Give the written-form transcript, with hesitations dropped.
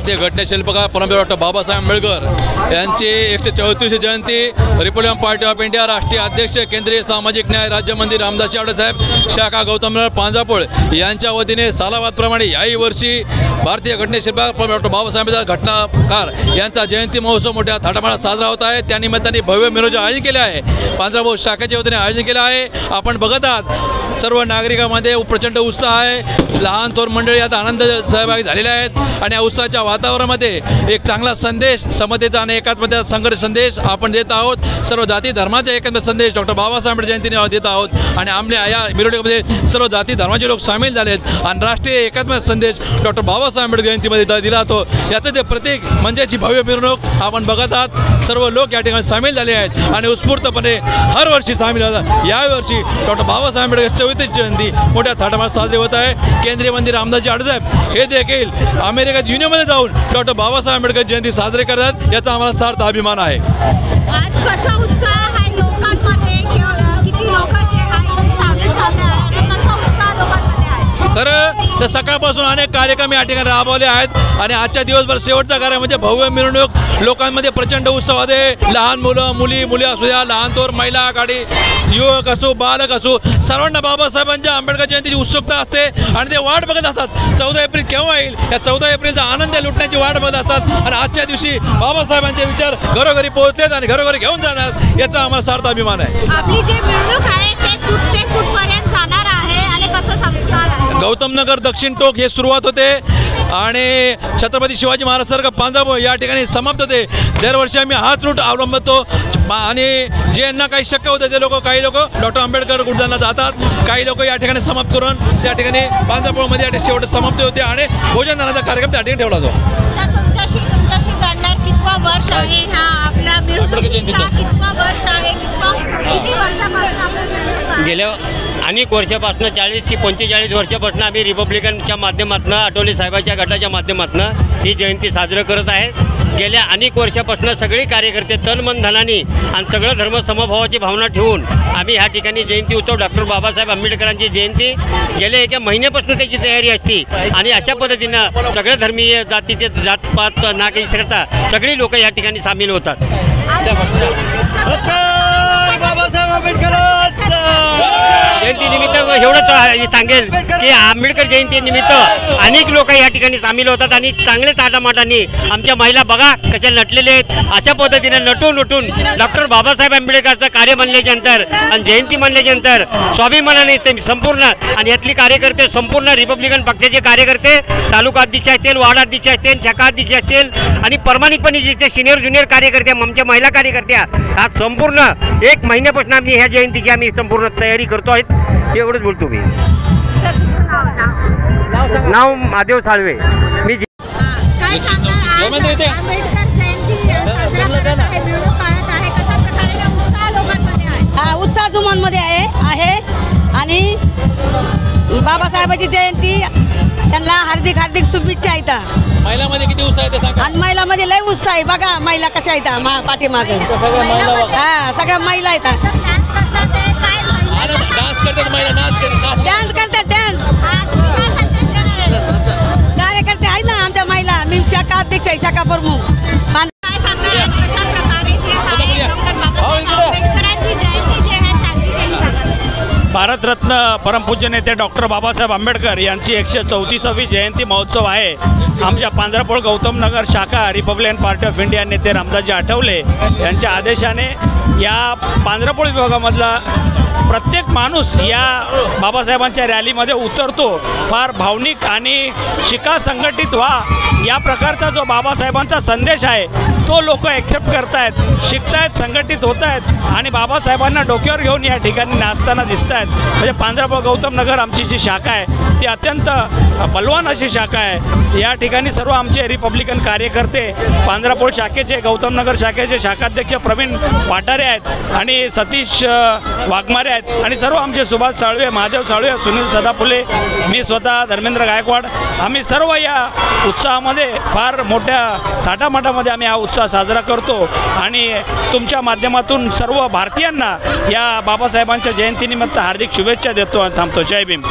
भारतीय घटनाशिल्पकार परमवीर डॉक्टर बाबासाहेब आंबेडकर यांची 134वी जयंती Republican party of India राष्ट्रीय अध्यक्ष केंद्रीय सामाजिक न्याय राज्यमंत्री रामदास आठवले साहेब शाखा गौतम नगर पांजरापोळ यांच्या वतीने सालाबादप्रमाणे याही वर्षी भारतीय घटनाशिल्पकार परमवीर डॉक्टर बाबासाहेब आंबेडकर घटनाकार यांचा जयंती महोत्सव मोठ्या थाटामाटात साजरा होत आहे। त्यानिमित्ताने भव्य मिरवणूक आयोजित केले आहे। पांजरापोळ शाखेच्या वतीने आयोजन केले आहे। आपण बघत आहात सर्व नागरिकांमध्ये प्रचंड उत्साह आहे। लहान थोर मंडळी आता आनंद सहभागी झालेले आहेत आणि या उत्सवाच्या वातावरणामध्ये एक चांगला संदेश समतेचा आणि एकात्मतेचा संघर्ष संदेश आपण देत आहोत। सर्व जाती धर्माचा एकंदर संदेश डॉक्टर बाबासाहेब आंबेडकर जयंतीने देत आहोत आणि आमने या मिरवणुकीमध्ये सर्व जाती धर्माचे लोक सामील झालेत आणि राष्ट्रीय एकात्मतेचा संदेश डॉक्टर बाबासाहेब आंबेडकर जयंतीमध्ये दिला जातो। याचं ते प्रतीक म्हणजे जी भव्य मिरवणूक आपण बघत आहात। सर्व लोक या ठिकाणी सामील झाले आहेत आणि उत्स्फूर्तपणे हर वर्षी सामील होतात। यावर्षी डॉक्टर बाबासाहेब आंबेडकर 34वी जयंती मोठ्या थाटामाटात साजरी होत आहे। केंद्रीय मंत्री रामदास आठवले साहेब हे देखील अमेरिकेत युनियनमध्ये जाऊन डॉक्टर बाबासाहेब आंबेडकर जयंती साजरी करतात। याचा आम्हाला सार्थ अभिमान आहे। आज कसा उत्साह आहे लोकांमध्ये किती लोक जे आहे सामील झाले आहेत कसा उत्साह लोकांमध्ये आहे? खरं तर सकाळपासून अनेक कार्यक्रम या ठिकाणी राबवले आहेत आणि आजच्या दिवसभर शेवटचा कार्य म्हणजे भव्य मिरवणूक। लोकांमध्ये प्रचंड उत्साह आहे। लहान मुलं मुली असू द्या, लहान थोर महिला आघाडी युवक असो बालक असो सर्वांना बाबासाहेबांच्या आंबेडकर जयंतीची उत्सुकता असते आणि ते वाट बघत असतात 14 एप्रिल केव्हा येईल। या 14 एप्रिलचा आनंद लुटण्याची वाट बघत असतात आणि आजच्या दिवशी बाबासाहेबांचे विचार घरोघरी पोहोचलेत आणि घरोघरी घेऊन जाणार याचा आम्हाला सार्थ अभिमान आहे। आपली जी मिरवणूक आहे ते कुठपर्यंत जाणार आहे आणि कसं संपणार आहे? गौतम नगर दक्षिण टोक हे सुरुवात होते आणि छत्रपती शिवाजी महाराज सारखं पांजरापोळ या ठिकाणी समाप्त होते। दरवर्षी आम्ही हाच रूट अवलंबतो आणि जे यांना काही शक्य होते ते लोक काही लोक डॉक्टर आंबेडकर उद्यानाला जातात, काही लोक या ठिकाणी समाप्त करून त्या ठिकाणी पांजरापोळमध्ये या शेवट समाप्ती होते आणि भोजनदानाचा कार्यक्रम त्या ठिकाणी ठेवला जातो। तुमच्याशी जाणणार कितवा वर्ष आहे हा आपला मिरवणुकीचा? कितवा वर्ष आहे? किती वर्षापासून आपण गेल्या अनेक वर्षापासून 40 ते 45 वर्षापासून आम्ही रिपब्लिकनच्या माध्यमातून आठवले साहेबांच्या गटाच्या माध्यमातून ही जयंती साजरी करत आहे। गेल्या अनेक वर्षापासून सगळे कार्यकर्ते तन मन धनाने आणि सगळं धर्म समभावाची भावना ठेवून आम्ही ह्या ठिकाणी जयंती उत्सव डॉक्टर बाबासाहेब आंबेडकरांची जयंती गेल्या एका महिन्यापासून त्याची तयारी असते आणि अशा पद्धतीनं सगळ्या धर्मीय जातीचे जातपात ना काही करता सगळी लोक या ठिकाणी सामील होतात। बाबासाहेब आंबेडकर जयंती निमित्त एवढंच सांगेल की आंबेडकर जयंती निमित्त अनेक लोक या ठिकाणी सामील होतात आणि चांगले ताटामाटाने आमच्या महिला बघा कशा नटलेले आहेत। अशा पद्धतीने नटून डॉक्टर बाबासाहेब आंबेडकरचं कार्य म्हणल्याच्यानंतर आणि जयंती म्हणल्याच्यानंतर स्वाभिमानाने ते संपूर्ण आणि यातली कार्यकर्ते संपूर्ण रिपब्लिकन पक्षाचे कार्यकर्ते तालुका अध्यक्ष असतील, वार्ड अध्यक्ष असतील, शाखा अध्यक्ष असतील आणि प्रामाणिकपणे जे सिनियर ज्युनियर कार्यकर्ते आमच्या महिला कार्यकर्त्या आज संपूर्ण एक महिन्यापासून आम्ही ह्या जयंतीची आम्ही संपूर्ण तयारी करतो आहेत। एवढंच बोलतो मी। नाव महादेव साळवे। मी काय सांगणार आंबेडकर जयंती साजरा करत आहे, मिरवणूक काढत आहे, कशा प्रकारे उत्साह लोकांमध्ये आहे? हा उत्साह जुमानमध्ये आहे आणि बाबासाहेबांची जयंती त्यांना हार्दिक शुभेच्छा आहेत। महिलांमध्ये किती उत्साह आहे ते सांगा। आणि महिलांमध्ये लय उत्साह आहे बघा महिला कशा आहेत पाठीमागे हा सगळ्या महिला आहेत। डान्स करतात महिला डान्स कार्यकर्ते आहेत ना आमच्या महिला। मी शाखा अध्यक्ष आहे, शाखा प्रमुख। काय सांगणार कशा प्रकारे जे आहे डॉक्टर बाबासाहेब आंबेडकरांची जयंती जी आहे साजरी केली जाते? भारतरत्न परमपूज्य नेते डॉक्टर बाबासाहेब आंबेडकर यांची 134वी जयंती महोत्सव आहे। आमच्या पांजरापोळ गौतम नगर शाखा रिपब्लिकन पार्टी ऑफ इंडिया नेते रामदास आठवले यांच्या आदेशाने या पांजरापोळ विभागामधला प्रत्येक माणूस या बाबासाहेबांच्या रॅलीमध्ये उतरतो। फार भावनिक आणि शिका संघटित व्हा या प्रकारचा जो बाबासाहेबांचा संदेश आहे तो लोक ॲक्सेप्ट करतायत, शिकतायत, संघटित होत आहेत आणि बाबासाहेबांना डोक्यावर घेऊन या ठिकाणी नाचताना दिसत आहेत। म्हणजे पांजरापोळ गौतम नगर आमची जी शाखा आहे ती अत्यंत बलवान अशी शाखा आहे। या ठिकाणी सर्व आमचे रिपब्लिकन कार्यकर्ते पांजरापोळ शाखेचे गौतम नगर शाखेचे शाखाध्यक्ष प्रवीण वाटारे आहेत आणि सतीश वाघमारे आहेत आणि सर्व आमचे सुभाष साळवे, महादेव साळवे, सुनील सदाफुले, मी स्वतः धर्मेंद्र गायकवाड आम्ही सर्व या उत्साहामध्ये फार मोठ्या थाटामाटामध्ये आम्ही हा उत्साह साजरा करतो आणि तुमच्या माध्यमातून सर्व भारतीयांना या बाबासाहेबांच्या जयंतीनिमित्त हार्दिक शुभेच्छा देतो आणि थांबतो। जय भीम।